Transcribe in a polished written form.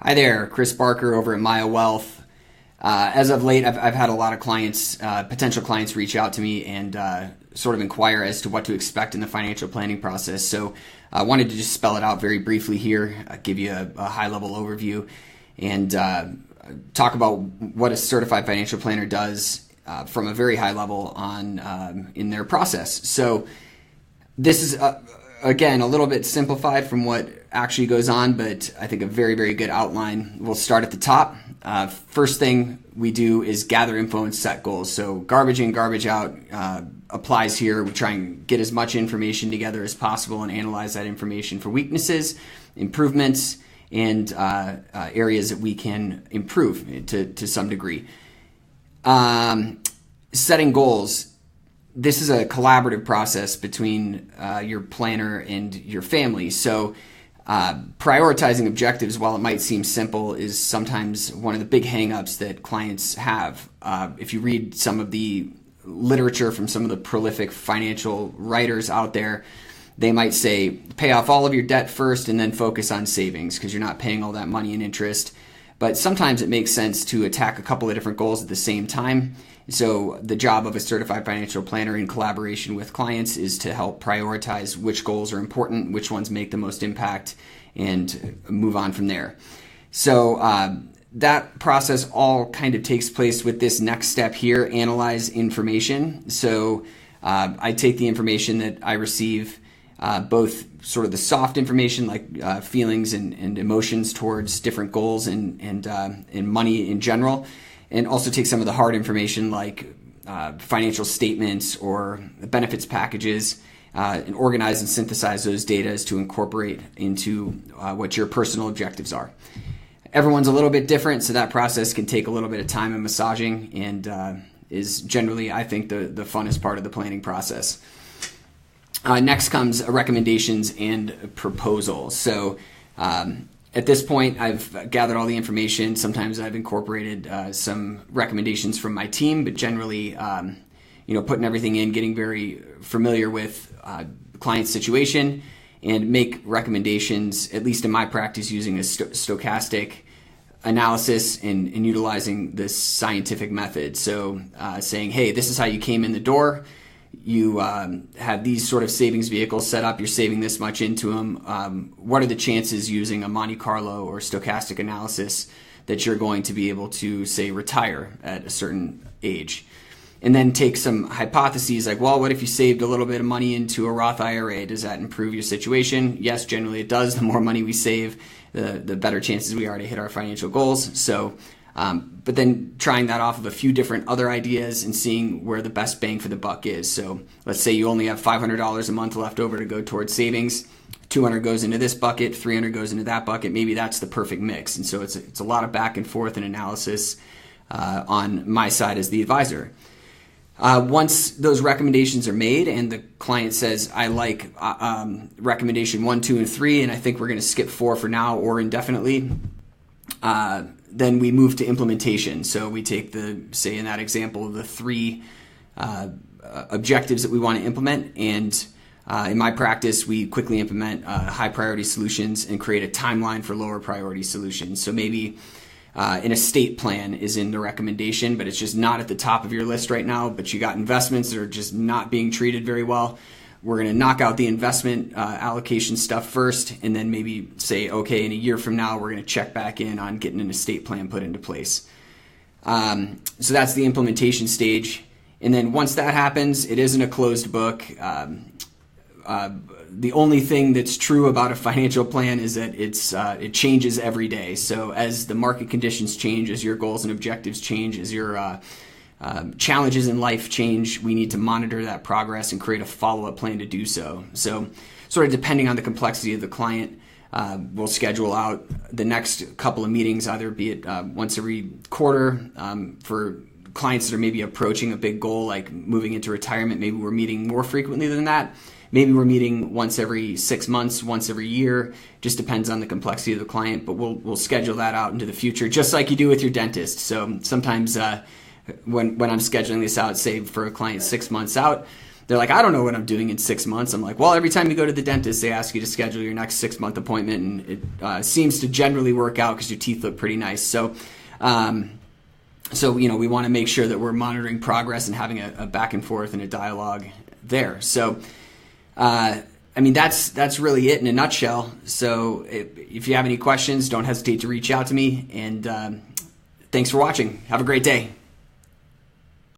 Hi there, Chris Barker over at Maya Wealth. As of late, I've had a lot of clients, potential clients, reach out to me and sort of inquire as to what to expect in the financial planning process. So I wanted to just spell it out very briefly here, give you a high-level overview, and talk about what a certified financial planner does from a very high level on in their process. So this is again, a little bit simplified from what actually goes on, but I think a very, very good outline. We'll start at the top. First thing we do is gather info and set goals. So garbage in, garbage out applies here. We try and get as much information together as possible and analyze that information for weaknesses, improvements, and areas that we can improve to some degree. Setting goals. This is a collaborative process between your planner and your family. So prioritizing objectives, while it might seem simple, is sometimes one of the big hangups that clients have. If you read some of the literature from some of the prolific financial writers out there, they might say, pay off all of your debt first and then focus on savings because you're not paying all that money in interest. But sometimes it makes sense to attack a couple of different goals at the same time. So the job of a certified financial planner in collaboration with clients is to help prioritize which goals are important, which ones make the most impact, and move on from there. So that process all kind of takes place with this next step here, analyze information. So I take the information that I receive, both sort of the soft information like feelings and emotions towards different goals and money in general, and also take some of the hard information like financial statements or benefits packages and organize and synthesize those data to incorporate into what your personal objectives are. Everyone's a little bit different, so that process can take a little bit of time and massaging and is generally, I think, the funnest part of the planning process. Next comes recommendations and proposals. So at this point, I've gathered all the information. Sometimes I've incorporated some recommendations from my team, but generally, putting everything in, getting very familiar with the client's situation, and make recommendations, at least in my practice, using a stochastic analysis and utilizing this scientific method. So saying, hey, this is how you came in the door. You have these sort of savings vehicles set up, you're saving this much into them. What are the chances using a Monte Carlo or stochastic analysis that you're going to be able to, say, retire at a certain age? And then take some hypotheses like, well, what if you saved a little bit of money into a Roth IRA? Does that improve your situation? Yes, generally it does. The more money we save, the better chances we are to hit our financial goals. So but then trying that off of a few different other ideas and seeing where the best bang for the buck is. So let's say you only have $500 a month left over to go towards savings. 200 goes into this bucket, 300 goes into that bucket. Maybe that's the perfect mix. And so it's a lot of back and forth and analysis on my side as the advisor. Once those recommendations are made and the client says, I like recommendation 1, 2, and 3, and I think we're going to skip 4 for now or indefinitely, then we move to implementation. So we take say in that example, the 3 objectives that we want to implement. And in my practice, we quickly implement high priority solutions and create a timeline for lower priority solutions. So maybe an estate plan is in the recommendation, but it's just not at the top of your list right now, but you got investments that are just not being treated very well. We're going to knock out the investment allocation stuff first, and then maybe say, okay, in a year from now, we're going to check back in on getting an estate plan put into place. So that's the implementation stage. And then once that happens, it isn't a closed book. The only thing that's true about a financial plan is that it changes every day. So as the market conditions change, as your goals and objectives change, as your challenges in life change, we need to monitor that progress and create a follow-up plan to do so. So sort of depending on the complexity of the client, we'll schedule out the next couple of meetings, either be it once every quarter for clients that are maybe approaching a big goal like moving into retirement. Maybe we're meeting more frequently than that. Maybe we're meeting once every 6 months, once every year. Just depends on the complexity of the client, but we'll schedule that out into the future, just like you do with your dentist. So sometimes when I'm scheduling this out, say for a client 6 months out, they're like, I don't know what I'm doing in 6 months. I'm like, well, every time you go to the dentist, they ask you to schedule your next 6-month appointment, and it seems to generally work out because your teeth look pretty nice. So, we want to make sure that we're monitoring progress and having a back and forth and a dialogue there. So, that's really it in a nutshell. So if you have any questions, don't hesitate to reach out to me. And thanks for watching. Have a great day.